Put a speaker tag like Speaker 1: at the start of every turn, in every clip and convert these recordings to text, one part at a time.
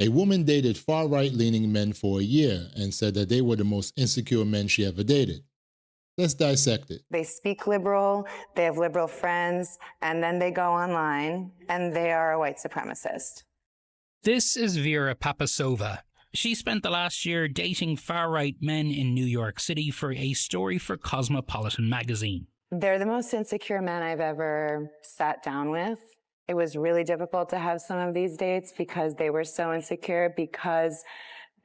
Speaker 1: A woman dated far-right leaning men for a year and said that they were the most insecure men she ever dated. Let's dissect it.
Speaker 2: They speak liberal, they have liberal friends, and then they go online and they are a white supremacist.
Speaker 3: This is Vera Papasova. She spent the last year dating far-right men in New York City for a story for Cosmopolitan magazine.
Speaker 2: They're the most insecure men I've ever sat down with. It was really difficult to have some of these dates because they were so insecure, because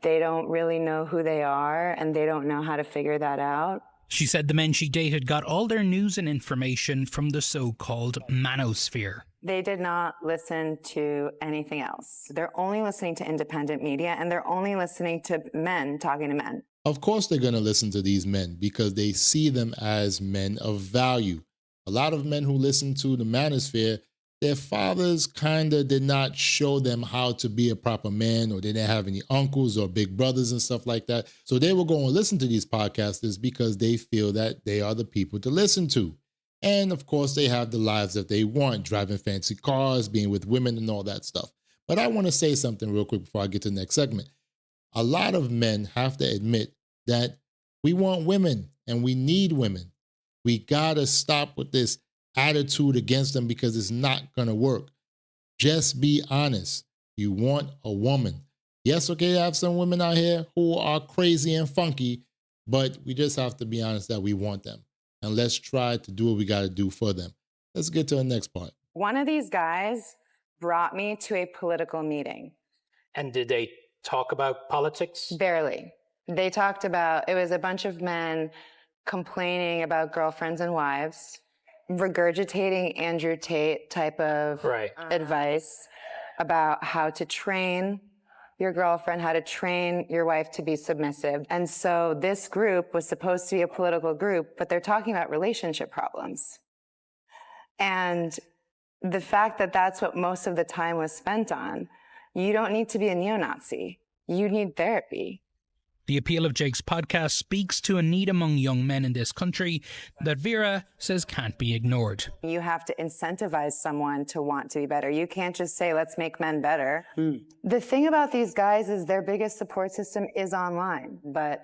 Speaker 2: they don't really know who they are and they don't know how to figure that out.
Speaker 3: She said the men she dated got all their news and information from the so-called Manosphere.
Speaker 2: They did not listen to anything else. They're only listening to independent media, and they're only listening to men talking to men.
Speaker 1: Of course they're going to listen to these men because they see them as men of value. A lot of men who listen to the Manosphere, their fathers kind of did not show them how to be a proper man, or they didn't have any uncles or big brothers and stuff like that. So they will go and listen to these podcasters because they feel that they are the people to listen to. And of course, they have the lives that they want, driving fancy cars, being with women and all that stuff. But I want to say something real quick before I get to the next segment. A lot of men have to admit that we want women and we need women. We got to stop with this attitude against them because it's not going to work. Just be honest. You want a woman. Yes, okay, I have some women out here who are crazy and funky, but we just have to be honest that we want them. And let's try to do what we got to do for them. Let's get to the next part.
Speaker 2: One of these guys brought me to a political meeting.
Speaker 4: And did they talk about politics?
Speaker 2: Barely. They talked about, it was a bunch of men complaining about girlfriends and wives, regurgitating Andrew Tate type of advice about how to train your girlfriend, how to train your wife to be submissive. And so this group was supposed to be a political group, but they're talking about relationship problems. And the fact that that's what most of the time was spent on, you don't need to be a neo-Nazi. You need therapy.
Speaker 3: The appeal of Jake's podcast speaks to a need among young men in this country that Vera says can't be ignored.
Speaker 2: You have to incentivize someone to want to be better. You can't just say, let's make men better. The thing about these guys is their biggest support system is online, but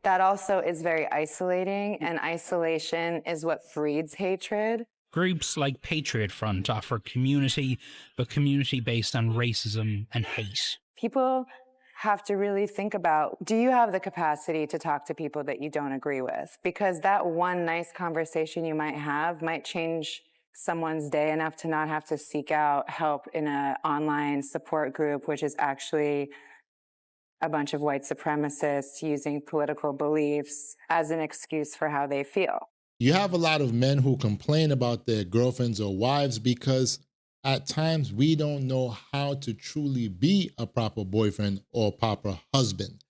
Speaker 2: that also is very isolating, and isolation is what breeds hatred.
Speaker 3: Groups like Patriot Front offer community, but community based on racism and hate.
Speaker 2: People have to really think about, do you have the capacity to talk to people that you don't agree with? Because that one nice conversation you might have might change someone's day enough to not have to seek out help in an online support group, which is actually a bunch of white supremacists using political beliefs as an excuse for how they feel.
Speaker 1: You have a lot of men who complain about their girlfriends or wives because at times we don't know how to truly be a proper boyfriend or proper husband.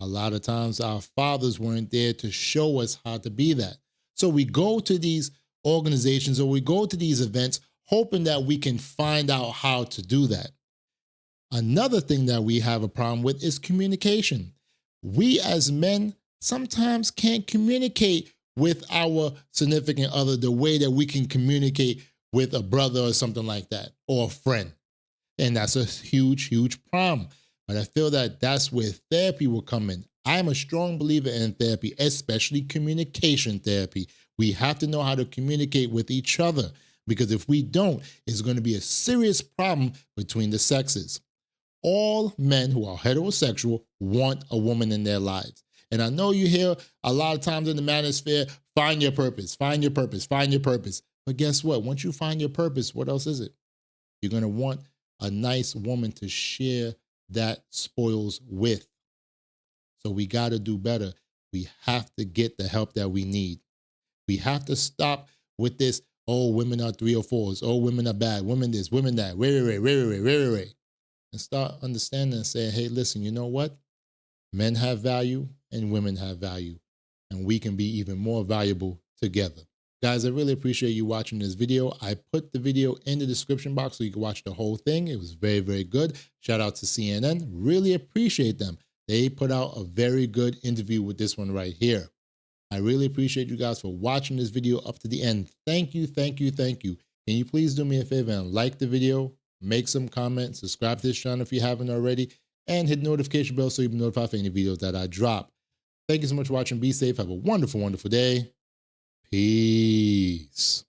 Speaker 1: A lot of times our fathers weren't there to show us how to be that. So we go to these organizations or we go to these events hoping that we can find out how to do that. Another thing that we have a problem with is communication. We as men sometimes can't communicate with our significant other the way that we can communicate with a brother or something like that, or a friend. And that's a huge, huge problem. But I feel that that's where therapy will come in. I'm a strong believer in therapy, especially communication therapy. We have to know how to communicate with each other, because if we don't, it's going to be a serious problem between the sexes. All men who are heterosexual want a woman in their lives. And I know you hear a lot of times in the manosphere, find your purpose, find your purpose, find your purpose. But guess what? Once you find your purpose, what else is it? You're going to want a nice woman to share that spoils with. So we got to do better. We have to get the help that we need. We have to stop with this, oh, women are 304s, oh, women are bad, women this, women that, ray. And start understanding and saying, hey, listen, you know what? Men have value and women have value. And we can be even more valuable together. Guys, I really appreciate you watching this video. I put the video in the description box so you can watch the whole thing. It was very, very good. Shout out to CNN. Really appreciate them. They put out a very good interview with this one right here. I really appreciate you guys for watching this video up to the end. Thank you, thank you, thank you. Can you please do me a favor and like the video, make some comments, subscribe to this channel if you haven't already, and hit the notification bell so you'll be notified for any videos that I drop. Thank you so much for watching. Be safe. Have a wonderful, wonderful day. Peace.